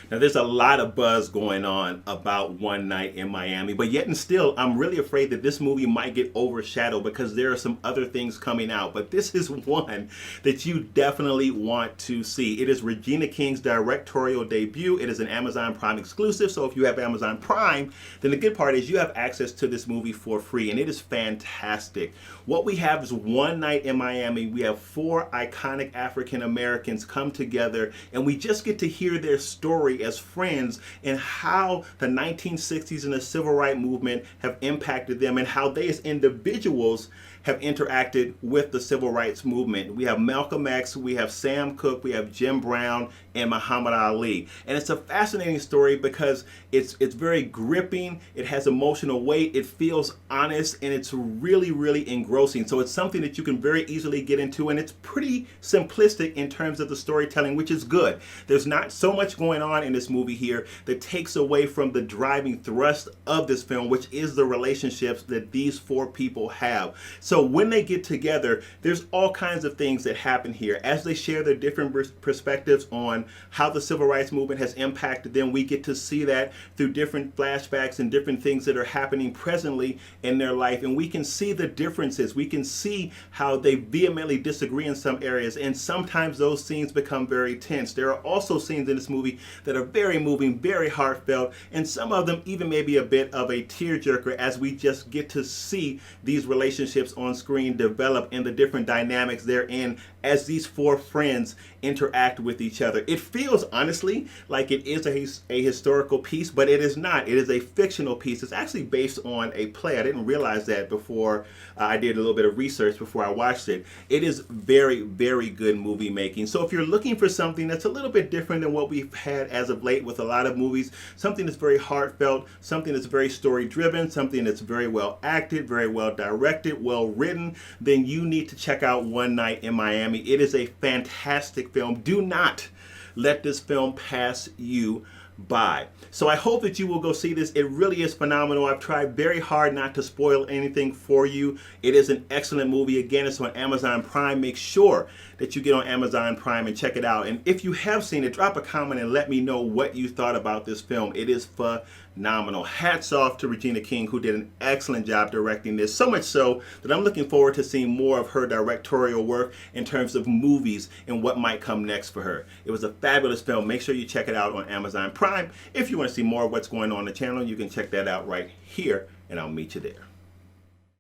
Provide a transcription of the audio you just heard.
Now, there's a lot of buzz going on about One Night in Miami, but yet and still, I'm really afraid that this movie might get overshadowed because there are some other things coming out. But this is one that you definitely want to see. It is Regina King's directorial debut. It is an Amazon Prime exclusive, so if you have Amazon Prime, then the good part is you have access to this movie for free, and it is fantastic. What we have is One Night in Miami. We have four iconic African Americans come together, and we just get to hear their story as friends and how the 1960s and the civil rights movement have impacted them and how they as individuals have interacted with the civil rights movement. We have Malcolm X, we have Sam Cooke, we have Jim Brown, and Muhammad Ali. And it's a fascinating story because it's very gripping, it has emotional weight, it feels honest, and it's really, really engrossing. So it's something that you can very easily get into, and it's pretty simplistic in terms of the storytelling, which is good. There's not so much going on in this movie here that takes away from the driving thrust of this film, which is the relationships that these four people have. So when they get together, there's all kinds of things that happen here. As they share their different perspectives on how the civil rights movement has impacted them, we get to see that through different flashbacks and different things that are happening presently in their life. And we can see the differences. We can see how they vehemently disagree in some areas, and sometimes those scenes become very tense. There are also scenes in this movie that are very moving, very heartfelt, and some of them even maybe a bit of a tearjerker as we just get to see these relationships on screen develop and the different dynamics they're in as these four friends interact with each other. It feels honestly like it is a historical piece, but it is not. It is a fictional piece. It's actually based on a play. I didn't realize that before I did a little bit of research before I watched it. It is very, very good movie making. So if you're looking for something that's a little bit different than what we've had as of late with a lot of movies, something that's very heartfelt, something that's very story driven, something that's very well acted, very well directed, well written, then you need to check out One Night in Miami. It is a fantastic film. Do not let this film pass you by. So I hope that you will go see this. It really is phenomenal. I've tried very hard not to spoil anything for you. It is an excellent movie. Again, it's on Amazon Prime. Make sure that you get on Amazon Prime and check it out. And if you have seen it, drop a comment and let me know what you thought about this film. It is phenomenal. Hats off to Regina King, who did an excellent job directing this. So much so that I'm looking forward to seeing more of her directorial work in terms of movies and what might come next for her. It was a fabulous film. Make sure you check it out on Amazon Prime. If you want to see more of what's going on the channel, you can check that out right here, and I'll meet you there.